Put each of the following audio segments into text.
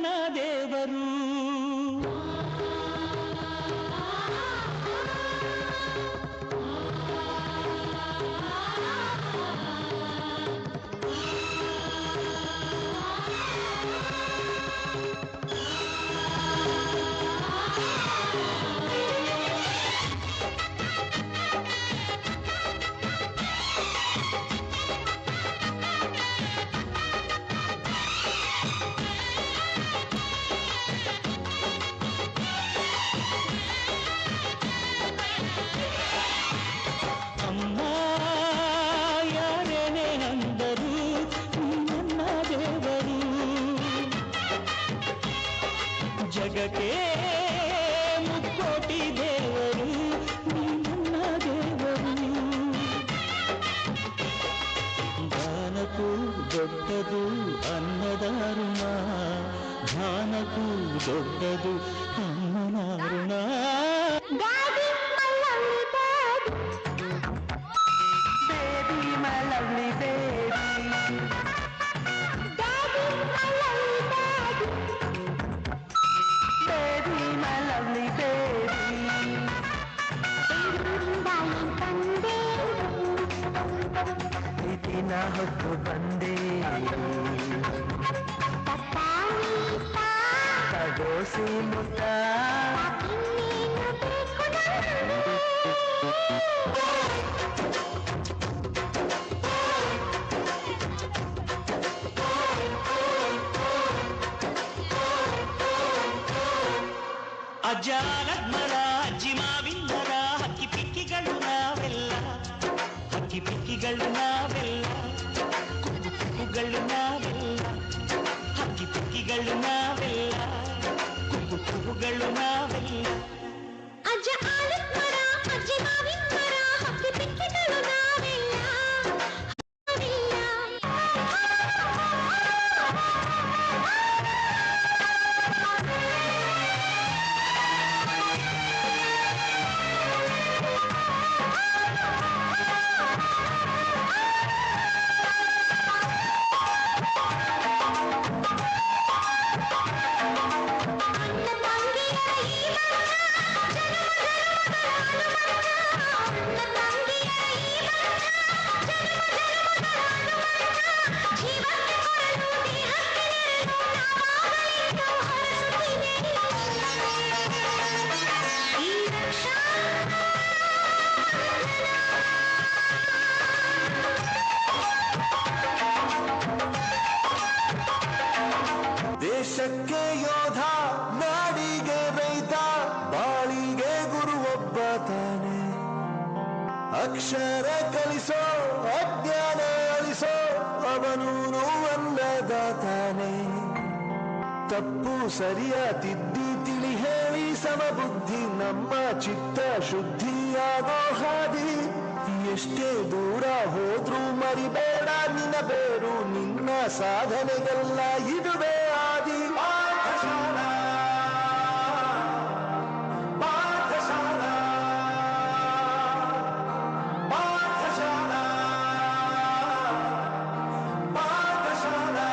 ನನ್ನ ದೇವರು. ಜಗಕ್ಕೆ ಮುಕ್ಕೋಟಿ ದೇವರು ನನ್ನ ದೇವರು. ದಾನಕ್ಕೂ ದೊಡ್ಡದು ಅನ್ನದಾರುಣ, ದಾನಕ್ಕೂ ದೊಡ್ಡದು ಅಮ್ಮನಾರುಣ. ಹೊತ್ತು ಬಂದೆ ಕಗೋಸಿ ಮುತ್ತ ಅಜ್ಜಾಲದ ಮರ ಅಜ್ಜಿ ಮಾವಿನ ಮರ ಹಕ್ಕಿ ಪಿಕ್ಕಿಗಳು ನಾವೆಲ್ಲ, ಹಕ್ಕಿ ಪಿಕ್ಕಿಗಳು ನಾವೆಲ್ಲ, ಕುಕ್ಕುಗಳು ನಾವೆಲ್ಲ, ಹಕ್ಕಿ ಪಿಕ್ಕಿಗಳು ನಾವೆಲ್ಲ, ಕುಕ್ಕುಗಳು ನಾವೆಲ್ಲ. ಅಜ್ಜ ಆಲದ ಮರ ಅಜ್ಜಿ ಮಾವಿನ ಮರ ಹಕ್ಕಿ ಪಿಕ್ಕಿಗಳು ನಾವೆಲ್ಲ. ದೇಶಕ್ಕೆ ಯೋಧ, ನಾಡಿಗೆ ರೈತ, ಬಾಳಿಗೆ ಗುರು ಒಬ್ಬ ತಾನೆ. ಅಕ್ಷರ ಕಲಿಸೋ ಅಜ್ಞಾನ ಅಳಿಸೋ ಅವನೂನು ಅನ್ನದಾತಾನೆ. ತಪ್ಪು ಸರಿಯ ತಿದ್ದಿ ತಿಳಿ ಹೇಳಿ ಸಮಬುದ್ಧಿ ನಮ್ಮ ಚಿತ್ತ ಶುದ್ಧಿಯಾಗೋ ಹಾದಿ. ಎಷ್ಟೇ ದೂರ ಹೋದ್ರೂ ಮರಿಬೇಡ ನಿನ್ನ ಬೇರು, ನಿನ್ನ ಸಾಧನೆಗೆಲ್ಲ ಇದುವೇ ಆದಿ. ಪಾಠಶಾಲಾ ಪಾಠಶಾಲಾ ಪಾಠಶಾಲಾ ಪಾಠಶಾಲಾ.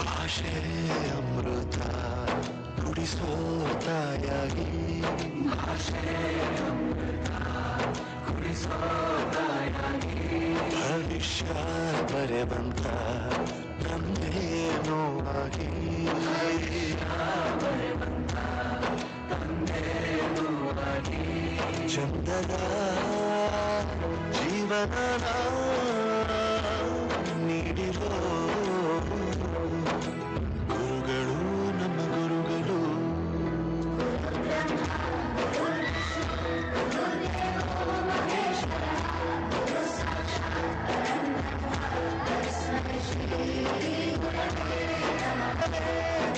ಭಾಷೆ ಅಮೃತ ಕುಡಿಸೋ ತಾಯಾಗಿ, ಭಾಷೆ ಅಮೃತ ಕುಡಿಸೋ ತಾಯಾಗಿ. ಭವಿಷ್ಯ ಬರೆವಂತ ತಂದೇನೋ ಆಗಿ, ಬರೆವಂತ ತಂದೇನೋ ಆಗಿ. ಚಂದದ ಜೀವನ ನೀಡಿರೋ ಗುರುಗಳು ನಮ್ಮ ಗುರುಗಳು.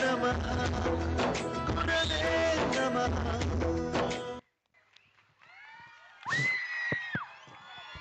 ನಮಃ ಗುರವೇ ನಮಃ.